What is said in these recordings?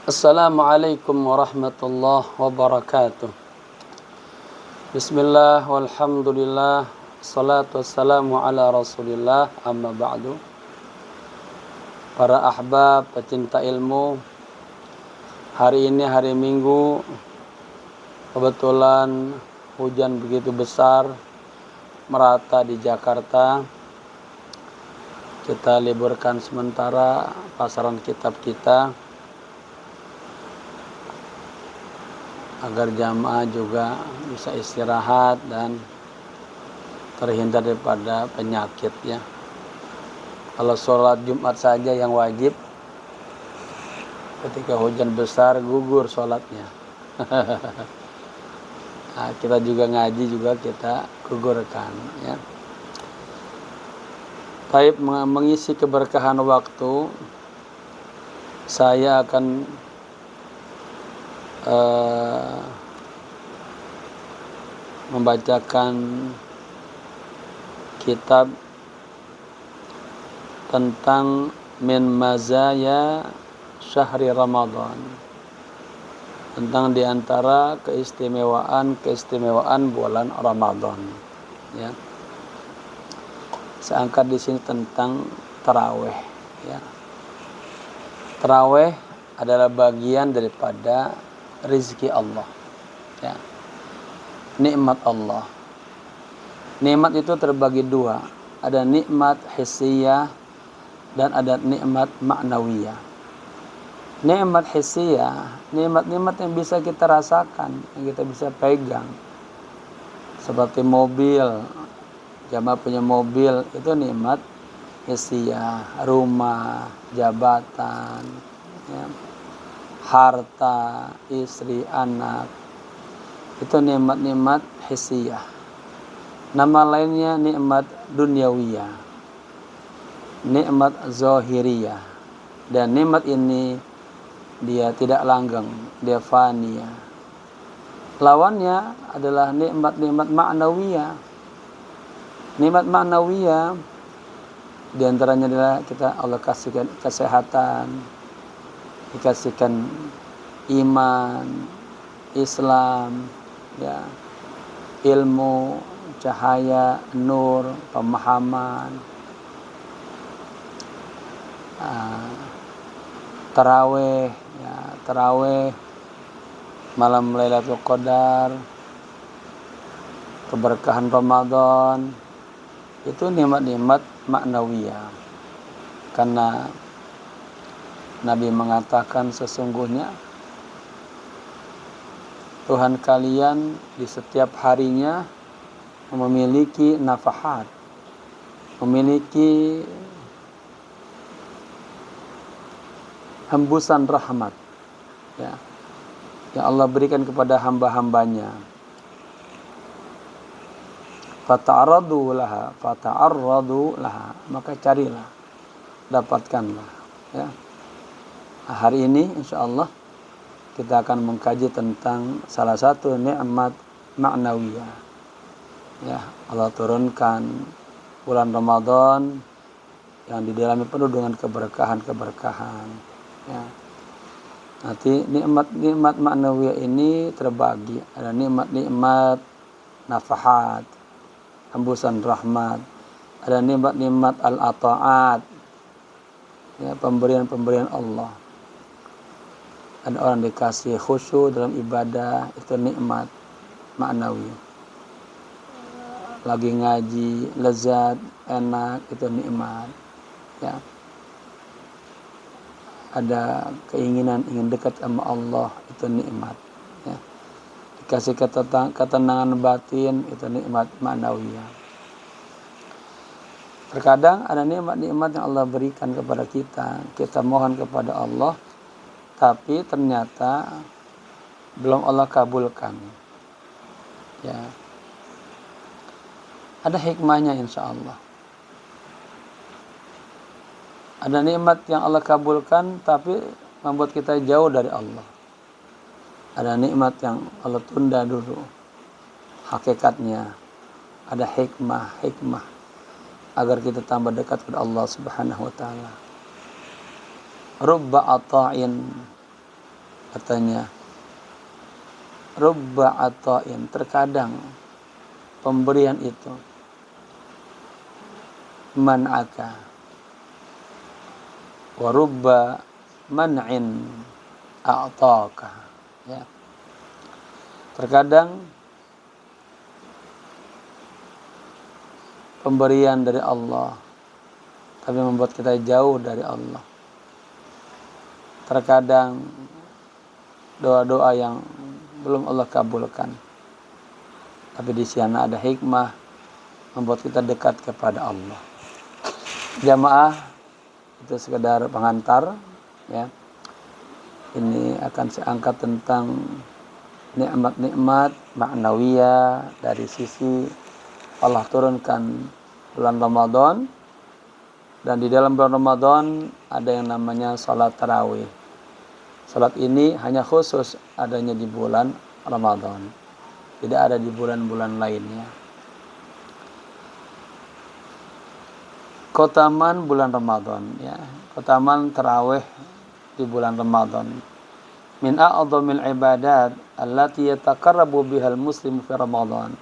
Assalamualaikum warahmatullahi wabarakatuh. Bismillah walhamdulillah. Salatu wassalamu ala rasulillah. Amma ba'du. Para ahbab pecinta ilmu, hari ini hari Minggu, kebetulan hujan begitu besar merata di Jakarta. Kita liburkan sementara pasaran kitab kita agar jamaah juga bisa istirahat dan terhindar daripada penyakit ya. Kalau sholat Jumat saja yang wajib, ketika hujan besar gugur sholatnya. Nah, kita juga ngaji juga kita gugurkan ya. Baik, mengisi keberkahan waktu, saya akan membacakan kitab tentang min mazaya syahri Ramadan, tentang diantara keistimewaan bulan Ramadan ya. Saya angkat di sini tentang tarawih ya. Tarawih adalah bagian daripada rizki Allah ya. Nikmat Allah. Nikmat itu terbagi dua, ada nikmat hissiyah dan ada nikmat ma'nawiyah. Nikmat hissiyah, nikmat-nikmat yang bisa kita rasakan, yang kita bisa pegang, seperti mobil. Jamaah punya mobil, itu nikmat hissiyah. Rumah, jabatan ya, harta, istri, anak, itu nikmat-nikmat hissiyah. Nama lainnya nikmat dunyawiyah, nikmat zahiriyah. Dan nikmat ini dia tidak langgeng, dia faniyah. Lawannya adalah nikmat-nikmat ma'nawiyah. Nikmat ma'nawiyah di antaranya adalah Allah kasihkan kesehatan, dikasihkan iman, Islam, ya, ilmu, cahaya, nur, pemahaman, tarawih, ya, tarawih, malam Lailatul Qadar, keberkahan Ramadan, itu nikmat-nikmat maknawiyah. Karena Nabi mengatakan sesungguhnya Tuhan kalian di setiap harinya memiliki nafahat, memiliki hembusan rahmat ya, yang Allah berikan kepada hamba-hambanya. Fata'arradu laha, maka carilah, dapatkanlah ya. Nah, hari ini insyaallah kita akan mengkaji tentang salah satu nikmat ma'nawiyah ya. Allah turunkan bulan Ramadan yang di dalamnya penuh dengan keberkahan ya. Nanti nikmat ma'nawiyah ini terbagi, ada nikmat nafahat, hembusan rahmat, ada nikmat al-ata'at ya, pemberian Allah. Ada orang dikasih khusyuk dalam ibadah, itu nikmat ma'nawi. Lagi ngaji, lezat, enak, itu nikmat ya. Ada keinginan ingin dekat sama Allah, itu nikmat ya. Dikasih ketenangan batin, itu nikmat ma'nawiyah. Terkadang ada nikmat-nikmat yang Allah berikan kepada kita mohon kepada Allah, tapi ternyata belum Allah kabulkan ya. Ada hikmahnya insyaallah. Ada nikmat yang Allah kabulkan tapi membuat kita jauh dari Allah. Ada nikmat yang Allah tunda dulu, hakikatnya ada hikmah agar kita tambah dekat kepada Allah Subhanahu wa taala. Rubba ata'in Katanya, rubba ata'in, terkadang pemberian itu man'aka wa rubba man'in a'taka. Ya. Terkadang pemberian dari Allah tapi membuat kita jauh dari Allah. Terkadang doa-doa yang belum Allah kabulkan, tapi di sana ada hikmah membuat kita dekat kepada Allah. Jamaah, itu sekedar pengantar, ya. Ini akan saya angkat tentang nikmat-nikmat ma'nawiyah dari sisi Allah turunkan bulan Ramadan, dan di dalam bulan Ramadan ada yang namanya salat tarawih. Salat ini hanya khusus adanya di bulan Ramadan, tidak ada di bulan-bulan lainnya. Keutamaan bulan Ramadan, ya, keutamaan tarawih di bulan Ramadan. Min a'dhamil ibadat allati yataqarrabu bihal muslim fi Ramadan.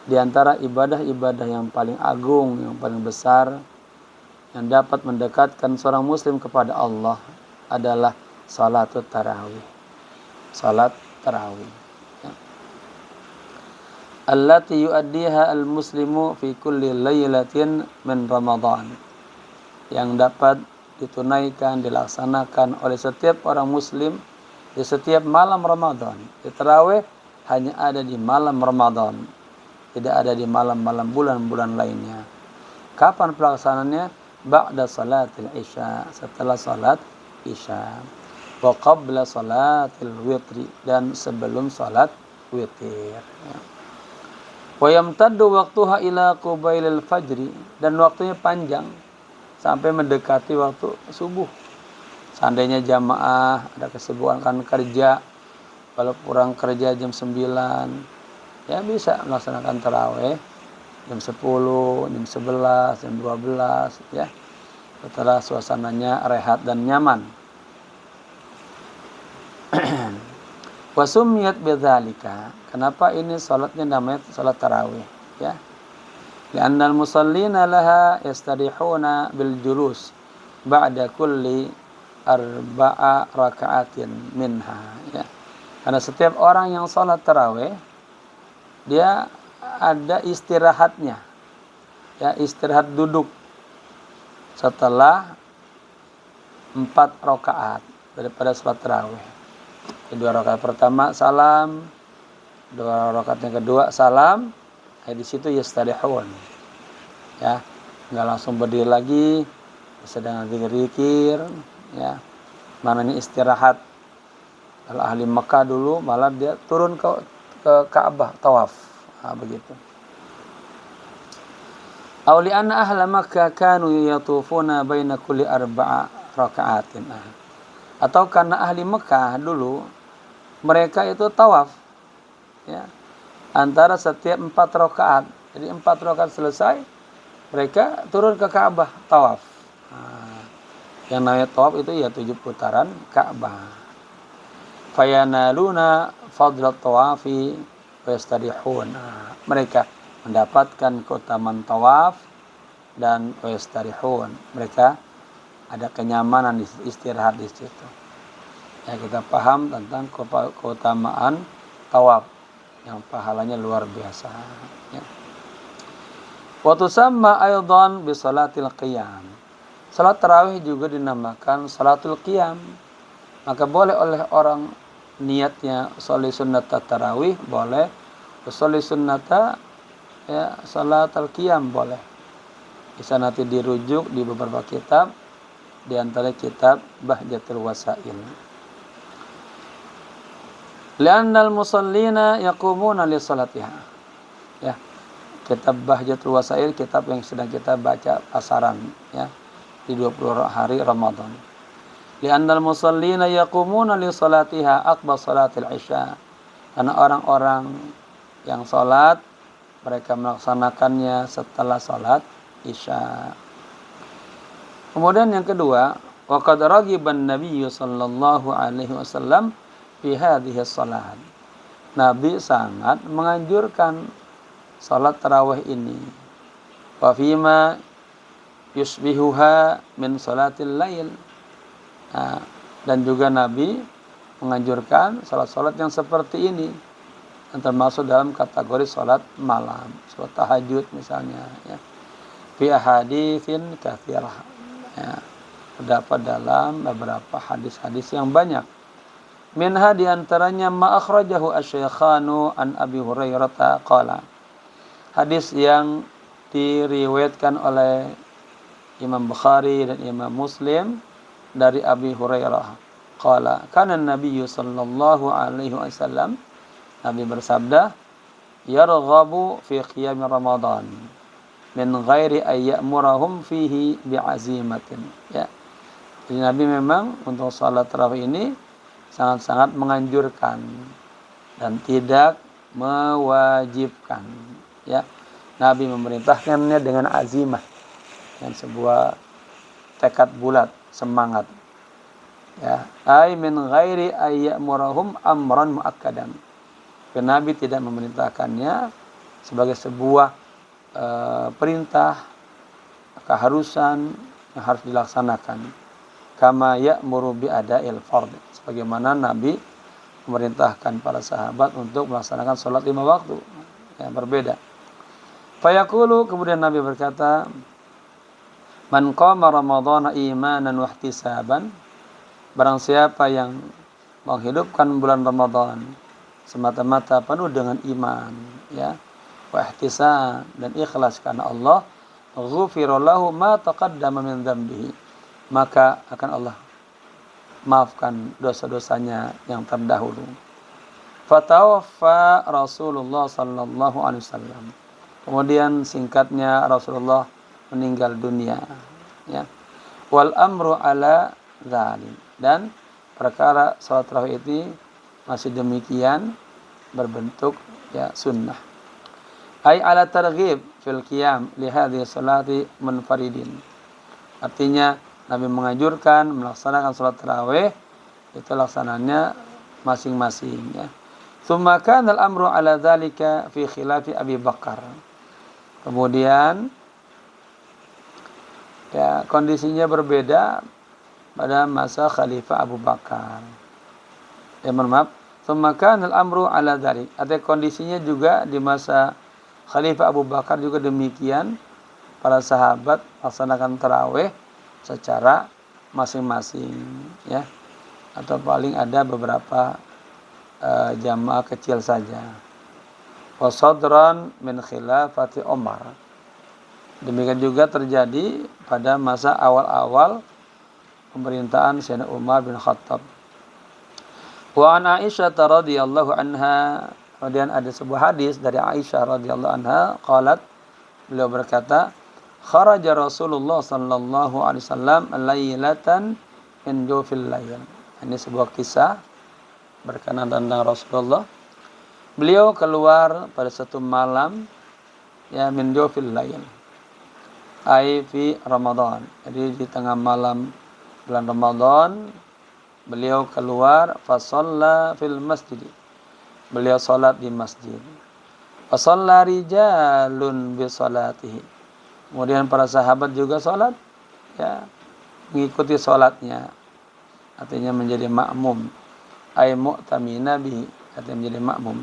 Di antara ibadah-ibadah yang paling agung, yang paling besar, yang dapat mendekatkan seorang muslim kepada Allah adalah salatut tarawih. Salat tarawih. Ya. Allati yuaddiha al-muslimu fi kulli lailatin min Ramadan. Yang dapat ditunaikan, dilaksanakan oleh setiap orang muslim di setiap malam Ramadan. Di tarawih hanya ada di malam Ramadan, tidak ada di malam-malam bulan-bulan lainnya. Kapan pelaksanaannya? Ba'da salatil isya, setelah salat isya. Wa qabla salatil witri, dan sebelum salat witir. Wa yamtaddu waqtuha ila qubailil fajri, dan waktunya panjang sampai mendekati waktu subuh. Seandainya jamaah ada kesibukan kan kerja, kalau kurang kerja jam 9, ya bisa melaksanakan tarawih jam 10, jam 11, jam 12, ya. Setelah suasananya rehat dan nyaman. Wasumiyat bidzalika. Kenapa ini salatnya namanya salat tarawih, ya? Li'anna al-musallina laha yastarihuna bil julus ba'da kulli arba'a raka'atin minha, ya. Karena setiap orang yang salat tarawih dia ada istirahatnya, ya, istirahat duduk setelah 4 rakaat daripada salat tarawih. 2 rakaat pertama salam, 2 rakaat yang kedua salam. Di situ yastarihun, ya, nggak langsung berdiri lagi, sedang zikir, ya, namanya istirahat. Kalau ahli Mekah dulu malah dia turun ke Ka'bah tawaf, begitu. Auli anna ahla Makkah kanu yatufuna baina kulli arba'a raka'atin. Atau karena ahli Mekah dulu mereka itu tawaf, ya, antara setiap 4 rakaat. Jadi 4 rakaat selesai, mereka turun ke Ka'bah tawaf. Yang namanya tawaf itu ya 7 putaran Ka'bah. Fayanaluna fadlat tawafi wa yastarihun. Mereka mendapatkan keutamaan tawaf dan wa yastarihun. Mereka ada kenyamanan istirahat di situ. Ya, kita paham tentang keutamaan tawaf yang pahalanya luar biasa, ya. Wa tusamma aidan bi salatil qiyam. Salat tarawih juga dinamakan salatul qiyam. Maka boleh oleh orang niatnya sholli sunnat tarawih boleh, sholli sunnata, ya, salatul qiyam boleh. Bisa nanti dirujuk di beberapa kitab, di antara kitab Bahjatul Wasail. Li'annal musallina yaqumuna li salatiha. Ya. Kitab Bahjatul Wasail, kitab yang sedang kita baca pasaran, ya, di 20 hari Ramadan. Li'annal musallina yaqumuna li salatiha aqba salatil isya. Karena orang-orang yang salat mereka melaksanakannya setelah salat isya. Kemudian yang kedua, Wa qad ragiban Nabi sallallahu alaihi wasallam fi hadhihi shalah. Nabi sangat menganjurkan salat tarawih ini. Wa fima yusbihuha min salatil lail. Nah, dan juga Nabi menganjurkan salat-salat yang seperti ini, yang termasuk dalam kategori salat malam, salat tahajud misalnya, ya. Fi ahaditsin katsirah. Ya. Terdapat dalam beberapa hadis-hadis yang banyak. Minha diantaranya ma akhrajahu asy-Syaikhanu an Abi Hurairah qala. Hadis yang diriwayatkan oleh Imam Bukhari dan Imam Muslim dari Abi Hurairah qala kana Nabi sallallahu alaihi wasallam, Nabi bersabda, yarghabu fi qiyam Ramadan min ghairi ay ya'murahum fihi bi'azimatin, ya. Jadi Nabi memang untuk salat tarawih ini sangat-sangat menganjurkan dan tidak mewajibkan, ya. Nabi memerintahkannya dengan azimah, dengan sebuah tekad bulat, semangat, ya. Ai min ghairi ay ya'murahum amran muakkadan. Karena Nabi tidak memerintahkannya sebagai sebuah perintah, keharusan yang harus dilaksanakan. Kama ya'muru bi ada'il fard, sebagaimana Nabi memerintahkan para sahabat untuk melaksanakan salat 5 waktu, yang berbeda. Fayaqulu, kemudian Nabi berkata, man qama ramadhana imanan wa ihtisaban, barang siapa yang menghidupkan bulan Ramadan semata-mata penuh dengan iman, ya, wa ihtisab, dan ikhlas karena Allah, ghufira lahu ma taqaddama min dzambihi, maka akan Allah maafkan dosa-dosanya yang terdahulu. Fatawaffa Rasulullah sallallahu alaihi wasallam, kemudian singkatnya Rasulullah meninggal dunia, ya. Wal amru ala dzalik, dan perkara salat tarawih ini masih demikian berbentuk, ya, sunnah. Ai ala targhib fil qiyam li hadhihi salati munfaridin, artinya Nabi menganjurkan melaksanakan salat tarawih itu laksananya masing-masing, ya. Tsumma kana al-amru ala dzalika fi khilafi Abi Bakar, kemudian, ya, kondisinya berbeda pada masa Khalifah Abu Bakar. Ya, maaf. Tsumma kana al-amru ala dzalik, artinya kondisinya juga di masa Khalifah Abu Bakar juga demikian. Para sahabat laksanakan tarawih secara masing-masing, ya, atau paling ada beberapa jamaah kecil saja. Wa sadran min khilafati Umar, demikian juga terjadi pada masa awal-awal pemerintahan Sayyidina Umar bin Khattab. Wa an Aisyah radhiyallahu anha, kemudian ada sebuah hadis dari Aisyah radhiyallahu anha, qalat, beliau berkata, kharaja Rasulullah sallallahu alaihi wasallam lailatan min jawfil lail. Ini sebuah kisah berkenaan tentang Rasulullah. Beliau keluar pada satu malam, ya, min jawfil lail, ai fi Ramadan. Jadi di tengah malam bulan Ramadan beliau keluar, fa shalla fil masjid. Beliau salat di masjid. Fa shalla rijalun bi salatihi. Kemudian para sahabat juga salat, ya, mengikuti salatnya, artinya menjadi makmum, ay mu'tamina bihi, artinya menjadi makmum.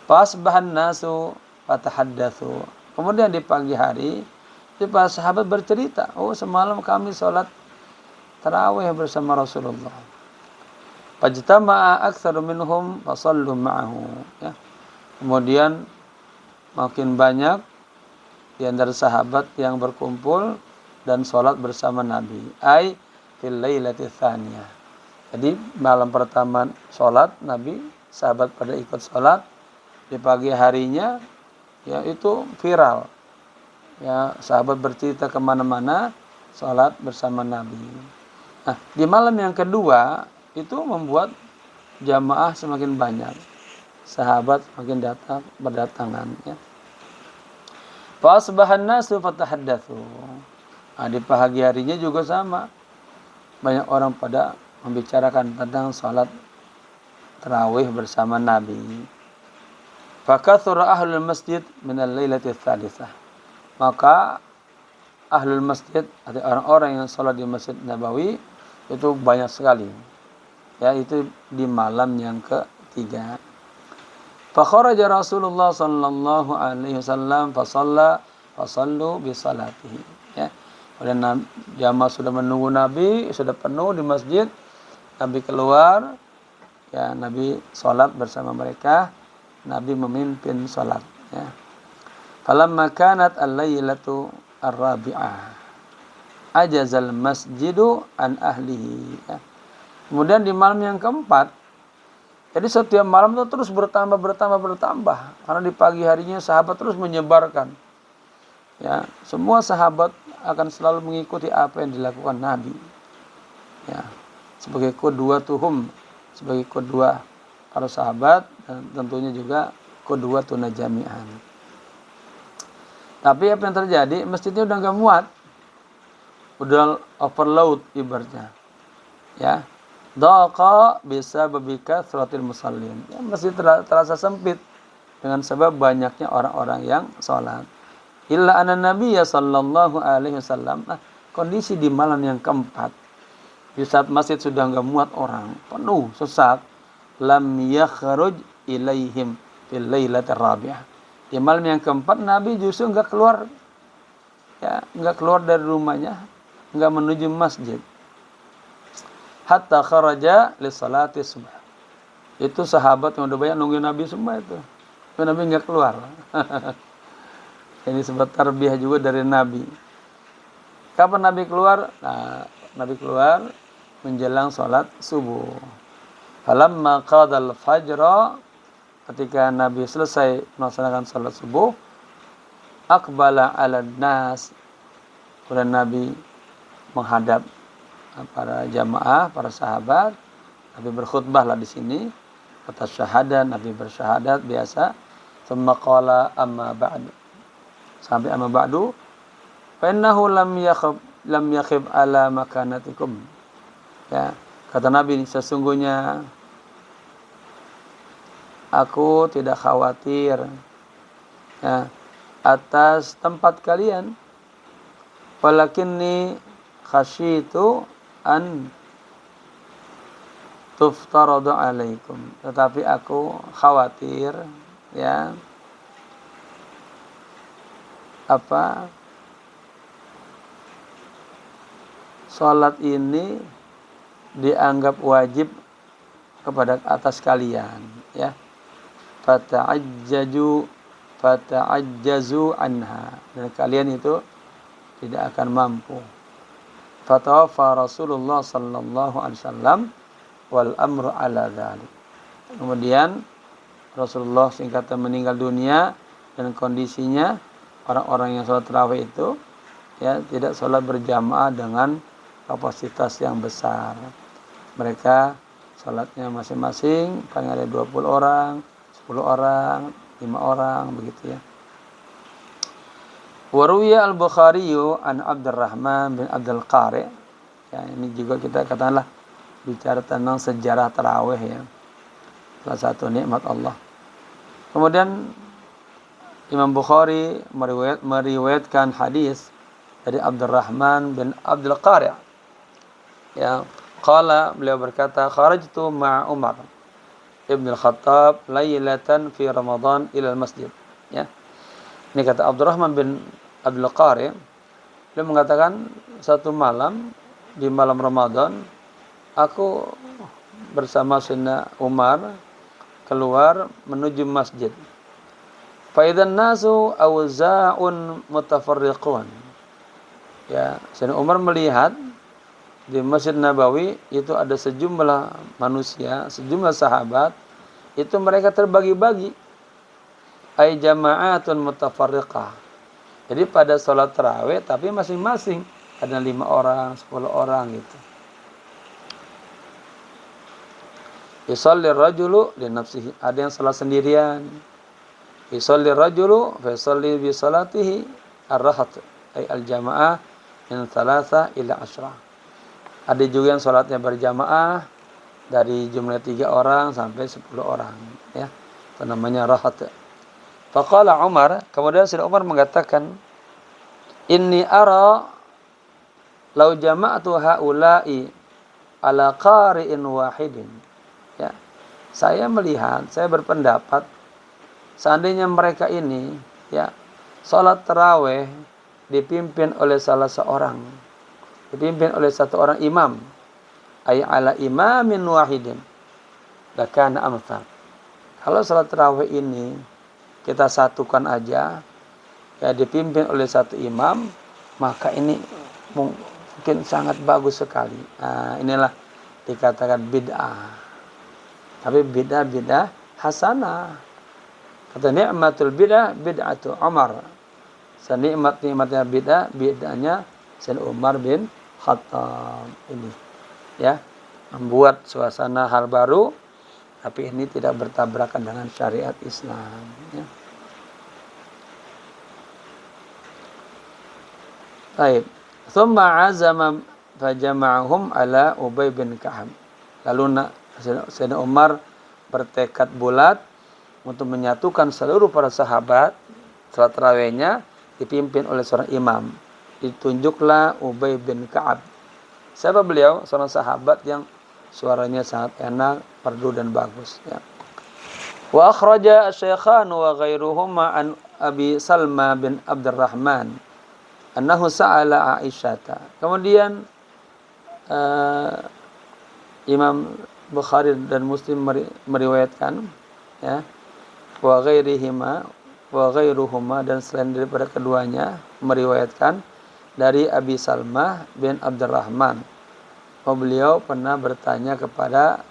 Fasbahan nasu fatahaddatsu, kemudian di pagi hari para sahabat bercerita, oh semalam kami salat tarawih bersama Rasulullah. Fajtama'a aktsaru minhum fasallu ma'ahu, ya. Kemudian makin banyak di antara sahabat yang berkumpul dan salat bersama Nabi, ai fil lailati tsaniyah. Jadi malam pertama salat Nabi, sahabat pada ikut salat. Di pagi harinya, ya, itu viral, ya, sahabat bercerita kemana-mana salat bersama Nabi. Nah, di malam yang kedua itu membuat jamaah semakin banyak, sahabat semakin berdatangan, ya. Fasbahan nasu fatahaddatsu. Di pagi harinya juga sama. banyak orang pada membicarakan tentang salat tarawih bersama Nabi. Fakathura ahlul masjid min al-lailati tsalitsah. Maka ahlul masjid, arti orang-orang yang salat di Masjid Nabawi itu banyak sekali. Ya, itu di malam yang ketiga. Fa kharaja Rasulullah sallallahu alaihi wasallam fa sallu bi salatihi. Ya. Kemudian jamaah sudah menunggu Nabi, sudah penuh di masjid. Nabi keluar, ya, Nabi salat bersama mereka. Nabi memimpin salat, ya. Falamma kanat al-lailatu ar-rabi'ah ajazal masjidu an ahlihi, ya. Kemudian di malam yang keempat, jadi setiap malam itu terus bertambah. Karena di pagi harinya sahabat terus menyebarkan. Ya, semua sahabat akan selalu mengikuti apa yang dilakukan Nabi. Ya, sebagai qudwatuhum, sebagai qudwah para sahabat, dan tentunya juga qudwatuna jami'an. Tapi apa yang terjadi? Masjidnya udah enggak muat. Udah overload ibaratnya. Ya. Daqa bisa babika suratil musallin. Ya, masjid terasa sempit dengan sebab banyaknya orang-orang yang sholat. Illa anna nabiyya sallallahu alaihi wasallam, kondisi di malam yang keempat, di saat masjid sudah enggak muat orang, penuh, sesak, lam yakhruj ilaihim fil lailatir rabi'ah. Di malam yang keempat Nabi justru enggak keluar, ya, enggak keluar dari rumahnya, enggak menuju masjid. Hatta kharaja li salati subuh. Itu sahabat yang udah banyak nungguin Nabi semua itu. Tapi Nabi enggak keluar. Ini sebab tarbiyah juga dari Nabi. Kapan Nabi keluar? Nah, Nabi keluar menjelang salat subuh. Falamma qadal fajra, ketika Nabi selesai melaksanakan salat subuh, aqbala 'alan nas. Kemudian Nabi menghadap para jamaah, para sahabat. Nabi berkhutbahlah di sini atas syahadat, Nabi bersyahadat biasa. Tsumma qala amma ba'du. Sampai amma ba'du, fa innahu lam yakhib ala makanatikum. Ya, kata Nabi, sesungguhnya aku tidak khawatir, ya, atas tempat kalian. Walakinni khasyitu an tuftaradu alaikum. Tetapi aku khawatir, ya, salat ini dianggap wajib kepada atas kalian, ya. Fata'ajjazu anha, dan kalian itu tidak akan mampu. Fatawaffa Rasulullah sallallahu alaihi wasallam wal amru ala dzalik. Kemudian Rasulullah singkatnya meninggal dunia, dan kondisinya orang-orang yang sholat tarawih itu, ya, tidak sholat berjamaah dengan kapasitas yang besar. Mereka sholatnya masing-masing, paling ada 20 orang, 10 orang, 5 orang, begitu, ya. Waruya al-Bukhari an Abdurrahman bin Abdul Qari. Ya, ini juga kita katakanlah bicara tentang sejarah tarawih, ya. Salah satu nikmat Allah. Kemudian Imam Bukhari meriwayatkan hadis dari Abdurrahman bin Abdul Qari. Ya, qala, beliau berkata, kharajtu ma'a Umar Ibn al-Khattab lailatan fi Ramadan ila al-masjid. Ya. Ini kata Abdurrahman bin Abdul Qari, dia mengatakan, satu malam di malam Ramadan aku bersama Sayyidina Umar keluar menuju masjid. Fa idzan nasu awza'un mutafarriqun. Ya, Sayyidina Umar melihat di Masjid Nabawi itu ada sejumlah manusia, sejumlah sahabat, itu mereka terbagi-bagi. Ay jama'atun mutafarriqah. Jadi pada sholat tarawih tapi masing-masing, ada 5 orang, 10 orang gitu. Yusalli rajulu li nafsihi, ada yang sholat sendirian. Yusalli rajulu fa yusalli bi salatihi ar-rahat, ay al-jama'ah min 3 ila 10. Ada juga yang sholatnya berjamaah dari jumlah 3 orang sampai 10 orang, ya. Itu namanya rahat. Faqala Umar, kemudian Sayyidina Umar mengatakan, inni ara law jama'tu haula'i ala qari'in wahidin. Ya. Saya melihat, saya berpendapat seandainya mereka ini, ya, salat tarawih dipimpin oleh salah seorang, dipimpin oleh satu orang imam, ay ala imamin wahidin, lakana amsal. Kalau salat tarawih ini kita satukan aja, ya, dipimpin oleh satu imam, maka ini mungkin sangat bagus sekali. Nah, inilah dikatakan bid'ah. Tapi bid'ah hasanah. Kata ni'matul bid'ah bid'atu Umar. Senikmat-nikmatnya bid'ahnya Sayyidina Umar bin Khattab ini. Ya, membuat suasana hal baru, tapi ini tidak bertabrakan dengan syariat Islam, ya. Baik. Thumma azama fajama'ahum ala Ubay bin Ka'ab. Lalu Sayyidina Umar bertekad bulat untuk menyatukan seluruh para sahabat. Salat tarawihnya dipimpin oleh seorang imam. Ditunjuklah Ubay bin Ka'ab. Siapa beliau? Seorang sahabat yang suaranya sangat enak, merdu dan bagus, ya. Wa akhraja asy-syaikhan wa ghairuhuma an Abi Salma bin Abdurrahman annahu sa'ala Aisyata. Kemudian Imam Bukhari dan Muslim meriwayatkan, ya, wa ghairuhuma dan selain daripada keduanya meriwayatkan dari Abi Salmah bin Abdurrahman. Beliau pernah bertanya kepada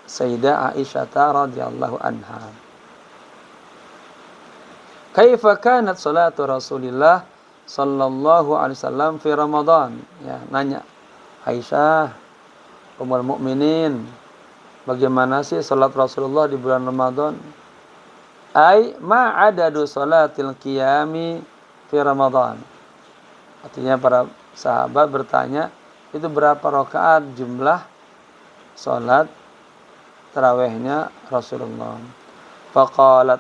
Sayyidah Aisyah radhiyallahu anha, kaifa kanat salatu Rasulillah sallallahu alaihi wasallam fi Ramadan? Ya, nanya Aisyah, Ummul Mukminin, bagaimana sih salat Rasulullah di bulan Ramadan? Ai ma adadu salatil qiyami fi Ramadan. Artinya para sahabat bertanya, itu berapa rakaat jumlah salat tarawihnya Rasulullah? Faqalat,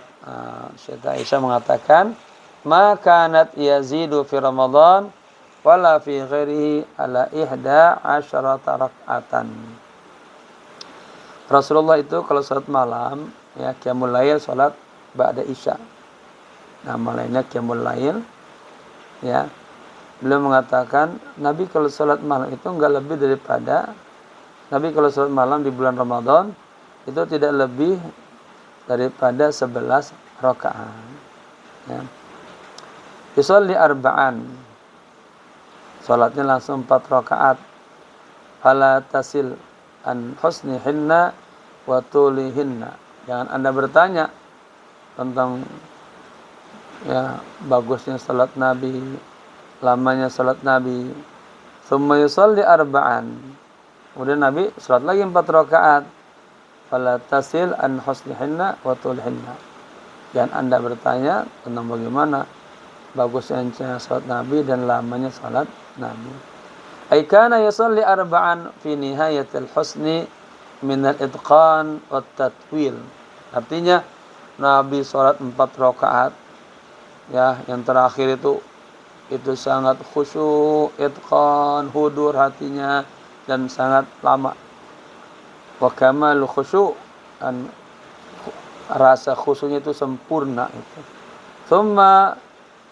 Sayyidah Aisyah mengatakan, ma kanat yazidu fi Ramadan wala fi ghairihi ala 11 raka'atan. Rasulullah itu kalau salat malam, ya, qiyamul lail, salat ba'da isya. Nama lainnya qiyamul lail, ya. Beliau mengatakan, Nabi kalau salat malam itu enggak lebih daripada, Nabi kalau salat malam di bulan Ramadan itu tidak lebih daripada 11 rakaat. Ya. Yusalli arba'an. Salatnya langsung 4 rakaat. Fala tasil an husnihinna wa tulihinna. Jangan Anda bertanya tentang, ya, bagusnya salat Nabi, lamanya salat Nabi. Tsumma yusalli arba'an. Kemudian Nabi salat lagi 4 rakaat. Fala tasil an husnihinna wa tulihinna. Jangan Anda bertanya tentang bagaimana bagusnya salat Nabi dan lamanya salat Nabi. Ai kana yusalli arba'an fi nihayatil husni min al-itqan wat tatwil. Artinya Nabi salat 4 rakaat, ya, yang terakhir itu sangat khusyuk, itqan, hudur hatinya dan sangat lama. Wa kamal khusyuk, dan rasa khusyuknya itu sempurna itu. Tsumma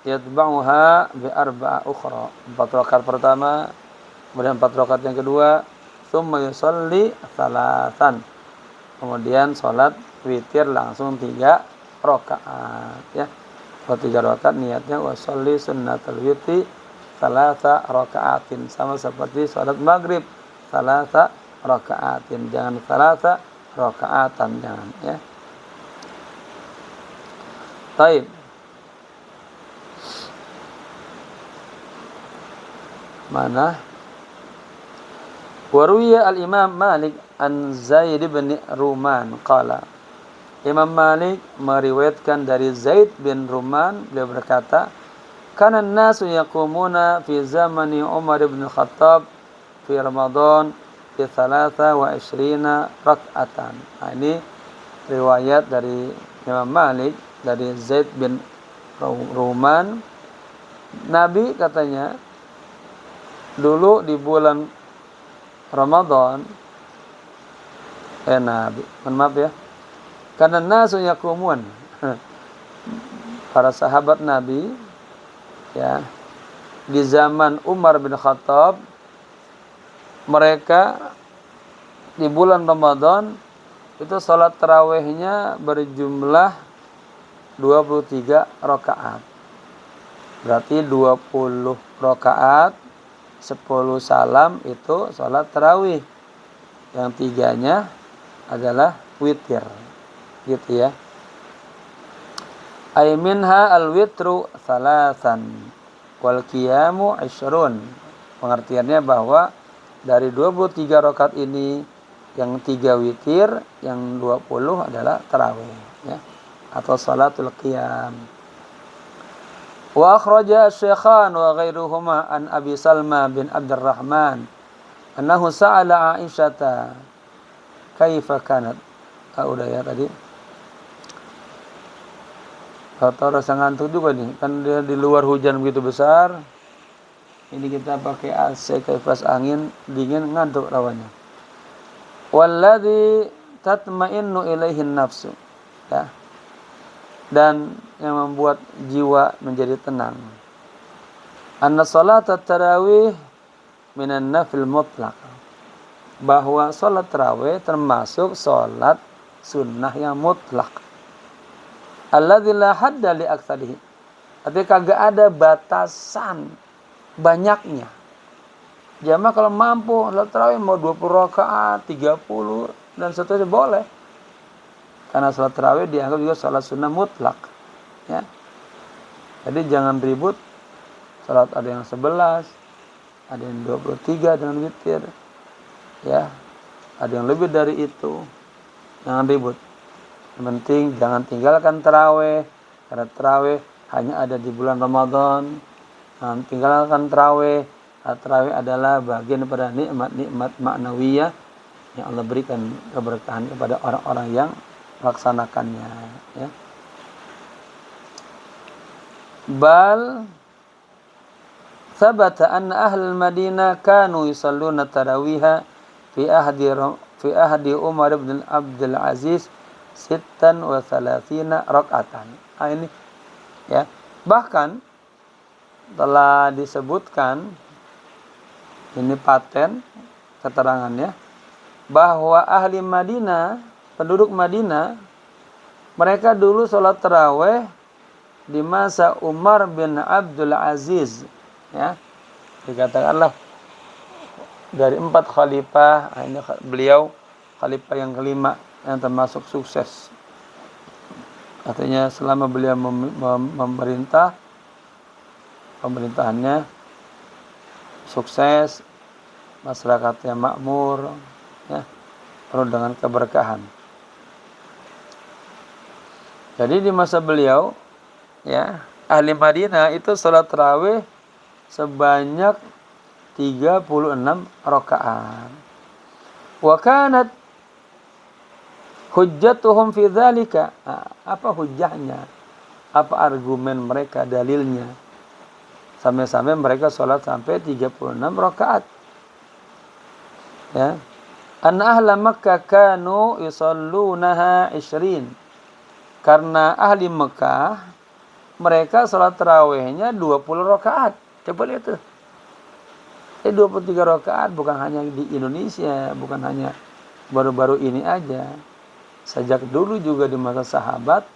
yatba'uha bi arba'a ukhra. 4 rakaat pertama, kemudian 4 rakaat yang kedua, tsumma yusalli thalathan. Kemudian salat witir langsung 3 rakaat, ya. Kalau 3 rakaat niatnya wasolli sunnatul witri salasa rakaatin, sama seperti salat maghrib, salasa rakaatin, jangan salasa rakaatan, jangan, ya. Baik. Mana? Waruya al-Imam Malik an Zaid bin Ruman qala. Imam Malik meriwayatkan dari Zaid bin Ruman, beliau berkata, kana an-nasu yaqumuna fi zamani Umar bin Khattab fi Ramadan bi 23 rak'atan. Nah, ini riwayat dari Imam Malik dari Zaid bin Ruman. Nabi katanya dulu di bulan Ramadan Nabi, maaf ya. Karena nasu yakumun. Para sahabat Nabi ya di zaman Umar bin Khattab, mereka di bulan Ramadan itu salat tarawihnya berjumlah 23 rakaat. Berarti 20 rakaat, 10 salam itu salat tarawih. Yang 3-nya adalah witir. Gitu ya. Ay minha al-witru salasan wal qiyamu 20. Pengertiannya bahwa dari 23 rakaat ini yang 3 witir, yang 20 adalah tarawih ya, atau salatul qiyam. Wa akhraja Syekhan wa ghairuhuma an Abi Salma bin Abdurrahman annahu sa'ala Aisyata kaifa kanat. Udah ya tadi. Atau rasa ngantuk juga nih, kan dia di luar hujan begitu besar. Ini kita pakai AC, kipas angin, dingin, ngantuk rawannya. Walladzi tatma'innu ilaihin nafsu. Ya. Dan yang membuat jiwa menjadi tenang. Anna salata tarawih minan nafil mutlaq. Bahwa salat tarawih termasuk salat sunnah yang mutlak. Alladzi la hadda li aktsarihi. Artinya kagak ada batasan banyaknya. Jamaah kalau mampu salat tarawih mau 20 rakaat, 30 dan seterusnya boleh. Karena salat tarawih dianggap juga salat sunnah mutlak. Ya. Jadi jangan ribut. Salat ada yang 11, ada yang 23 dengan witir. Ya. Ada yang lebih dari itu. Jangan ribut. Yang penting jangan tinggalkan tarawih, karena tarawih hanya ada di bulan Ramadan. Jangan tinggalkan tarawih. Tarawih adalah bagian daripada nikmat-nikmat maknawiyah yang Allah berikan keberkahan kepada orang-orang yang melaksanakannya. Ya. Bal thabata anna ahlul Madinah kanu yusalluna tarawiha fi ahdi Umar bin Abdul Aziz 36 rakaatan. Ini ya. Bahkan telah disebutkan, ini paten keterangannya, bahwa ahli Madinah, penduduk Madinah, mereka dulu sholat tarawih di masa Umar bin Abdul Aziz. Ya, dikatakanlah dari 4 khalifah, ini beliau khalifah yang kelima yang termasuk sukses. Artinya selama beliau memerintah, pemerintahannya sukses, masyarakatnya makmur, ya, penuh dengan keberkahan. Jadi di masa beliau, ya, ahli Madinah itu salat tarawih sebanyak 36 rakaat. Wa kanat hujjatuhum fi dzalika. Apa hujjahnya? Apa argumen mereka, dalilnya? Sampai-sampai mereka sholat sampai 36 rakaat. Ya. Anna ahla Makkah kanu yusallunaha 20. Karena ahli Mekah mereka sholat tarawihnya 20 rakaat. Coba lihat tuh. 23 rakaat bukan hanya di Indonesia, bukan hanya baru-baru ini aja. Sejak dulu juga di masa sahabat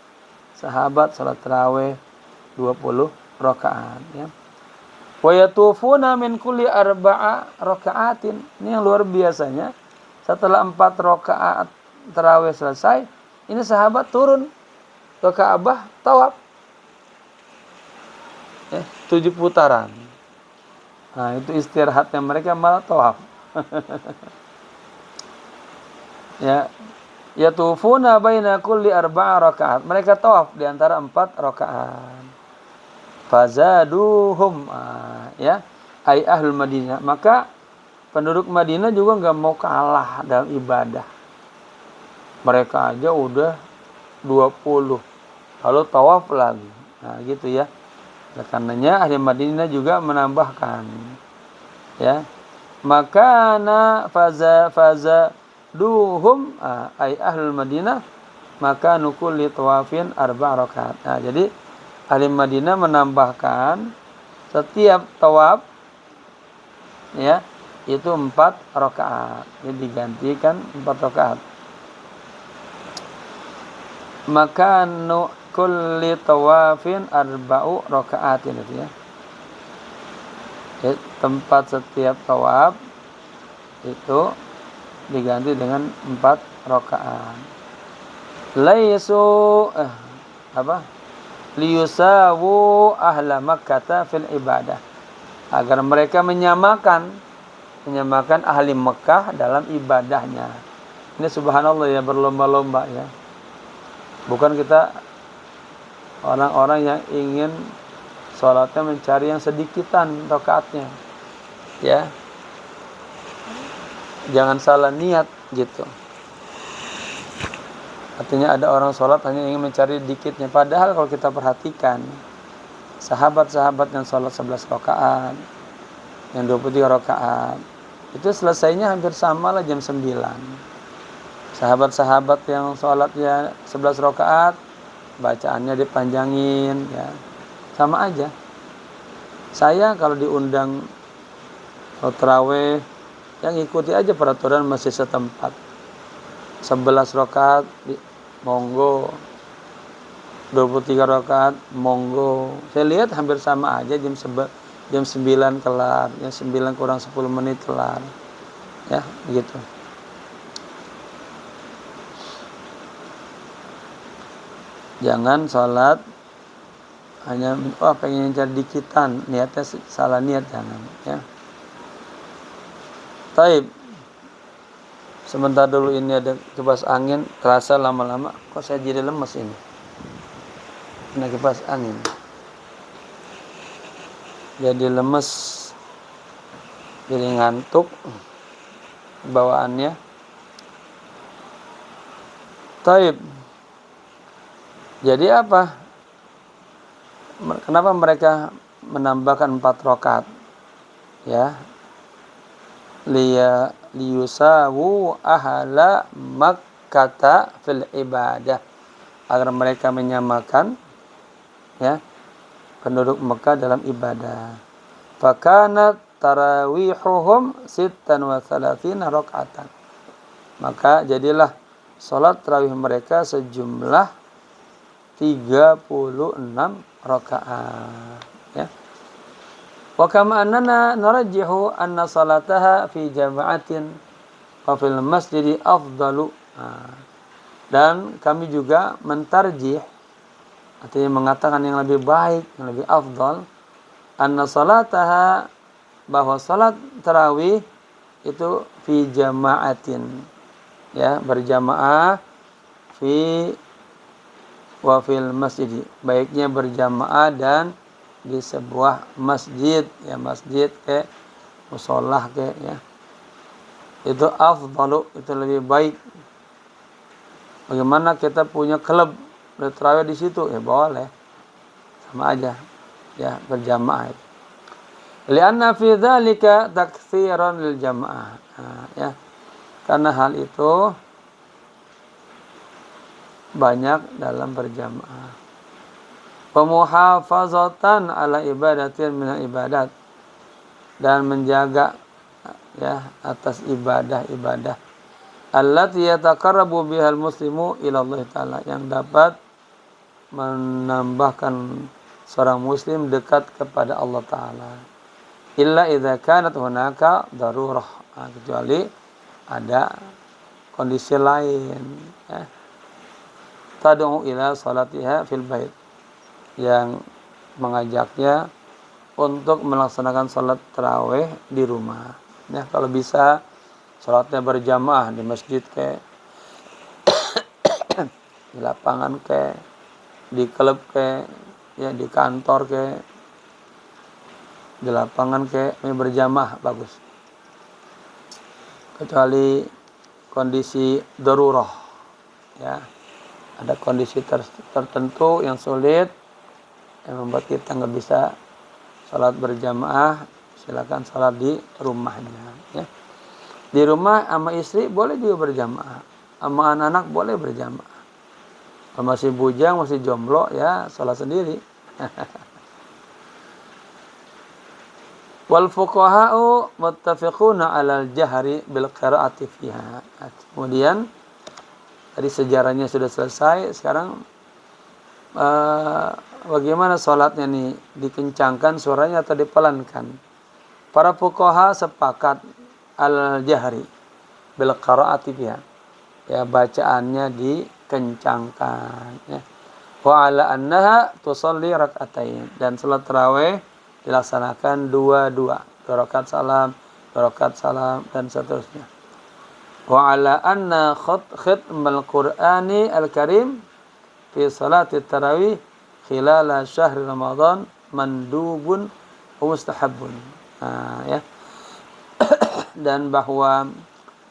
salat tarawih 20 rakaat, ya. Wa yatufuna min kulli 4 rakaatin. Ini yang luar biasanya. Setelah 4 rakaat tarawih selesai, ini sahabat turun ke Ka'bah tawaf. 7 putaran. Nah, itu istirahatnya mereka malah tawaf. Ya. Yatufuna baina kulli 4 rakaat. Mereka tawaf di antara 4 rakaat. Fazaduhum, ya, ai ahlul Madinah. Maka penduduk Madinah juga nggak mau kalah dalam ibadah. Mereka aja udah 20, lalu tawaf lagi. Nah, gitu ya. Karenanya ahli Madinah juga menambahkan, ya. Makana faza duhum ay ahlul Madinah maka nukul li tawafin 4 rakaat. Nah, jadi ahli Madinah menambahkan setiap tawaf, ya, itu 4 rakaat. Jadi digantikan 4 rakaat. Maka kulli tawafin 4 rakaatin itu ya. Tempat setiap tawaf itu diganti dengan 4 rakaat. Laisu liyusawu ahla Makkah fil ibadah, agar mereka menyamakan ahli Mekah dalam ibadahnya. Ini subhanallah ya, berlomba-lomba ya. Bukan kita orang-orang yang ingin sholatnya mencari yang sedikitan rakaatnya, ya. Jangan salah niat gitu. Artinya ada orang sholat hanya ingin mencari dikitnya. Padahal kalau kita perhatikan, sahabat-sahabat yang sholat 11 rakaat, yang 23 rakaat, itu selesainya hampir sama lah jam 9. Sahabat-sahabat yang sholatnya 11 rakaat, bacaannya dipanjangin, ya, sama aja. Saya kalau diundang tarawih, yang ikuti aja peraturan masjid setempat. 11 rakaat monggo, 23 rakaat monggo. Saya lihat hampir sama aja, jam 9 kelar, jam 9 kurang 10 menit kelar. Ya, begitu. Jangan sholat hanya pengen cari dikitan, niatnya salah niat, jangan, ya. Taib. Sebentar dulu, ini ada kipas angin, terasa lama-lama kok saya jadi lemes ini. Ini kipas angin. Jadi lemes, jadi ngantuk bawaannya. Taib. Jadi apa? Kenapa mereka menambahkan 4 rakaat? Ya. Liyusawu ahla Makkah fil ibadah, agar mereka menyamakan, ya, penduduk Mekah dalam ibadah. Fakana tarawihuhum 36 rakaatan. Maka jadilah salat tarawih mereka sejumlah 36 rakaat, ya. Wa kama annana narajjihu anna salataha fi jama'atin wa fil masjidi afdalu. Dan kami juga mentarjih, artinya mengatakan yang lebih baik, yang lebih afdal, anna salataha, bahwa salat tarawih itu fi jama'atin, ya, berjamaah, fi wa fil masjidi, baiknya berjamaah dan di sebuah masjid, ya, masjid kayak musholah kayak, ya, itu afdalu, itu lebih baik. Bagaimana kita punya klub bertarawih di situ, ya boleh, sama aja, ya, berjamaah itu. Lianna fi dzalika taktsiran lil jamaah, ya, karena hal itu banyak dalam berjamaah. Pemuhafazatan ala ibadatin minal ibadat, dan menjaga, ya, atas ibadah-ibadah allati yataqarrabu bihal muslimu ila Allah taala, yang dapat menambahkan seorang muslim dekat kepada Allah taala. Illa idza kanat hunaka darurah, kecuali ada kondisi lain, ya, tad'u ila salatiha fil bait, yang mengajaknya untuk melaksanakan salat tarawih di rumah. Ya, kalau bisa salatnya berjamaah di masjid kayak di lapangan kayak di klub kayak, ya, di kantor kayak di lapangan kayak, ini berjamaah bagus. kecuali kondisi darurah, ya. Ada kondisi tertentu yang sulit yang membuat kita nggak bisa salat berjamaah, silakan salat di rumahnya, ya. Di rumah sama istri boleh juga berjamaah, sama anak-anak boleh berjamaah. Kalau masih bujang, masih jomblo, ya salat sendiri. Wal fuqaha'u muttafiquna 'alal jahri bil qira'ati fiha. Kemudian tadi sejarahnya sudah selesai, sekarang bagaimana salatnya nih, dikencangkan suaranya atau dipelankan? Para fuqaha sepakat al jahri bil qira'ati fiha. Ya, bacaannya dikencangkan, ya. Wa 'ala annaha tusalli rak'atain, dan salat tarawih dilaksanakan dua rakaat salam, dan seterusnya. Wa 'ala anna khitmal Qur'ani al-Karim fi salati tarawih khilala syahr Ramadan mandubun wa mustahabun. Nah, ya. Dan bahwa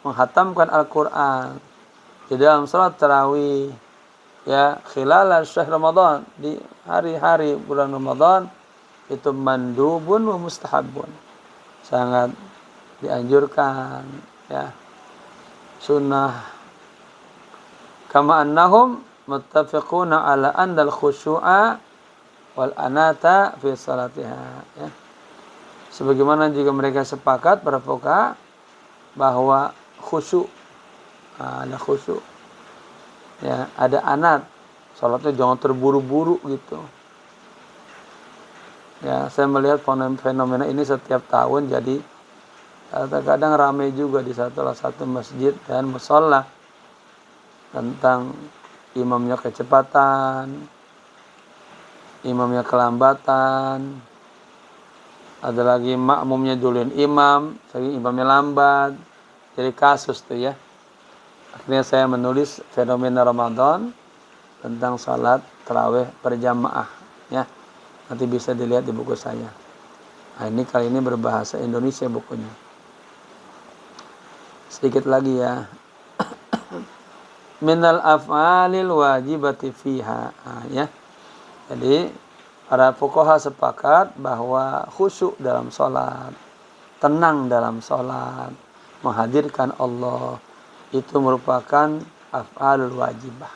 menghatamkan Al-Qur'an di dalam salat tarawih, ya, khilala syahr Ramadan, di hari-hari bulan Ramadan, itu mandubun wa mustahabun, sangat dianjurkan, ya, sunnah. Kama annahum muttafiquna ala andal khusyu'a wal anata fi salatiha, ya. Sebagaimana juga mereka sepakat para fuqaha bahwa khusyuk, ada khusyuk, ya, ada anat, salatnya jangan terburu-buru gitu. Ya, saya melihat fenomena ini setiap tahun, jadi terkadang ramai juga di salah satu masjid dan musholla tentang imamnya kecepatan, imamnya kelambatan, ada lagi makmumnya duluin imam, jadi imamnya lambat, jadi kasus tuh, ya. Akhirnya saya menulis fenomena Ramadan tentang salat tarawih berjamaah, ya. Nanti bisa dilihat di buku saya. Nah, ini kali ini berbahasa Indonesia bukunya. Sedikit lagi, ya. Minal af'alil wajibati fiha, ya. Jadi para fuqaha sepakat bahwa khusyuk dalam salat, tenang dalam salat, menghadirkan Allah, itu merupakan af'alul wajibah,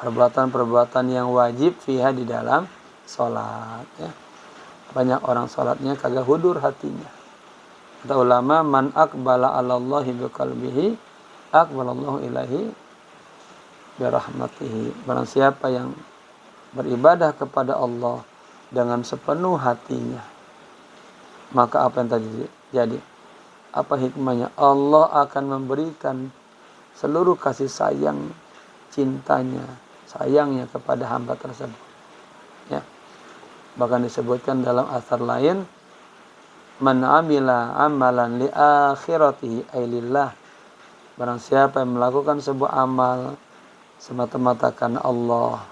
perbuatan-perbuatan yang wajib fiha di dalam salat, ya. Banyak orang salatnya kagak hudur hatinya. Kata ulama, man aqbala 'alallahi biqalbihi aqbalallahu ilaihi birahmatihi. Barang siapa yang beribadah kepada Allah dengan sepenuh hatinya, maka apa yang terjadi? Apa hikmahnya? Allah akan memberikan seluruh kasih sayang, cintanya, sayangnya kepada hamba tersebut, ya. Bahkan disebutkan dalam asar lain, man amila amalan li akhiratihi ay lillah. Barang siapa yang melakukan sebuah amal semata-mata karena Allah,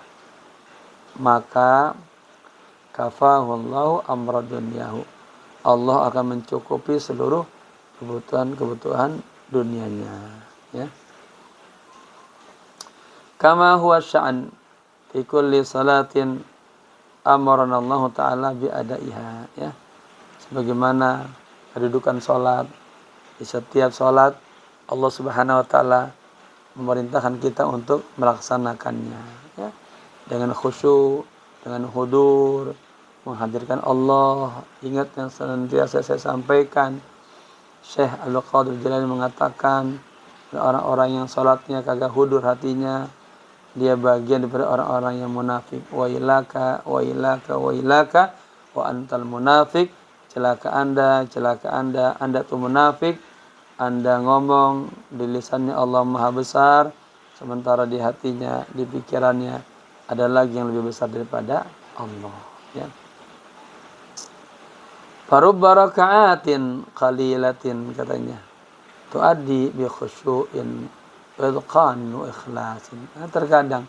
maka kafahullahu amra dunyahu, Allah akan mencukupi seluruh kebutuhan dunianya, ya. Kama huwa sya'an fi kulli salatin amarana Allah Ta'ala bi'adaiha, ya. Sebagaimana kedudukan salat, di setiap salat Allah Subhanahu wa Ta'ala memerintahkan kita untuk melaksanakannya, ya, dengan khusyuk, dengan hudur, menghadirkan Allah. Ingat yang senantiasa saya sampaikan, Syekh Al-Qadir Jalani mengatakan, orang-orang yang salatnya kagak hudur hatinya, dia bagian daripada orang-orang yang munafik. Wa ilaka wa ilaka wa ilaka wa antal munafik. Celaka Anda tuh munafik. Anda ngomong di lisannya Allah Maha Besar, sementara di hatinya, di pikirannya ada lagi yang lebih besar daripada Allah, ya. Farubba raka'atin qalilatin, katanya, tuaddi bi khusyu'in idqan wa ikhlasin. Nah, terkadang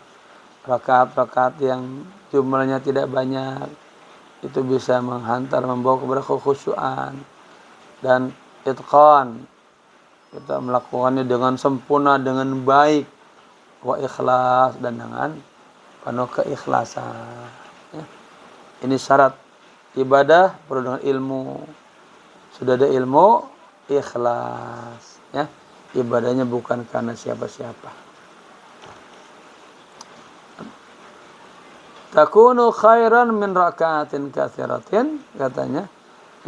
rakaat-rakaat yang jumlahnya tidak banyak itu bisa menghantar, membawa kepada kekhusyuan dan itqan, kita melakukannya dengan sempurna, dengan baik, wa ikhlas, dan dengan penuh keikhlasan. Ya. Ini syarat ibadah perlu dengan ilmu. Sudah ada ilmu, ikhlas. Ya. Ibadahnya bukan karena siapa-siapa. Takunu khairan min raka'atin katsiratin, katanya.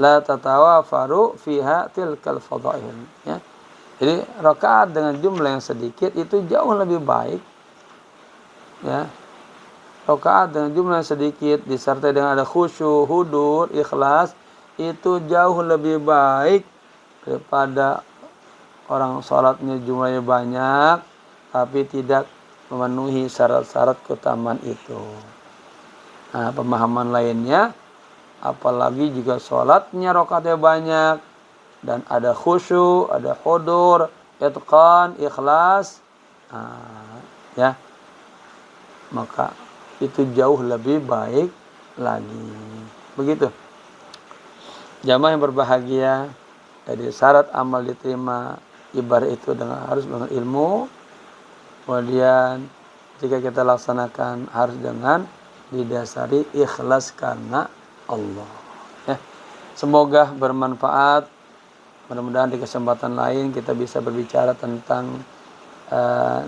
La tatawafaru fiha tilkal fadail. Ya. Jadi rakaat dengan jumlah yang sedikit itu jauh lebih baik. Ya. Rakaat dengan jumlah yang sedikit disertai dengan ada khusyuk, hudur, ikhlas, itu jauh lebih baik daripada orang sholatnya jumlahnya banyak tapi tidak memenuhi syarat-syarat keutamaan itu. Nah, pemahaman lainnya, apalagi jika sholatnya rakaatnya banyak dan ada khusyuk, ada hudur, itqan, ikhlas, ya, maka itu jauh lebih baik lagi. Begitu. Jamaah yang berbahagia, jadi syarat amal diterima ibadah itu harus dengan ilmu. Kemudian jika kita laksanakan harus dengan didasari ikhlas karena Allah. Ya. Semoga bermanfaat. Mudah-mudahan di kesempatan lain kita bisa berbicara tentang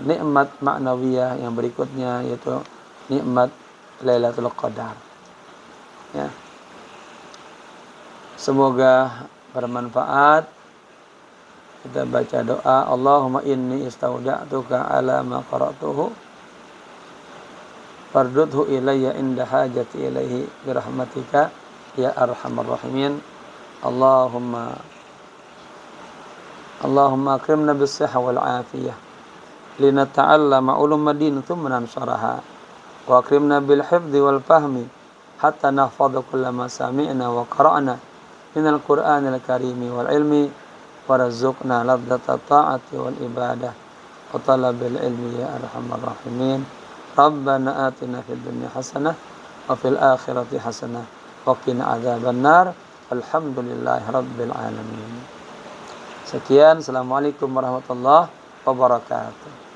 nikmat ma'nawiyah yang berikutnya, yaitu nikmat Lailatul Qadar. Ya. Semoga bermanfaat. Kita baca doa, Allahumma inni istauda'tuka ala ma qara'tuhu fardudhu ilayya inda hajati ilaihi birahmatika ya arhamar rahimin. Allahumma akrimna bis-sihha wal afiyah linata'allama ulumad din thumma nansaraha wa akrimna bil hifdzi wal fahmi hatta nahfadha kullama sami'na wa qara'na minal qur'anil karimi wal ilmi warzuqna ladzata ta'ati wal ibadah wa talabil ilmi ya arhamar rahimin. Rabbana atina fid dunya hasanah wa fil akhirati hasanah wa qina adzabannar. Alhamdulillahi rabbil alamin. Sekian, assalamualaikum warahmatullahi wabarakatuh.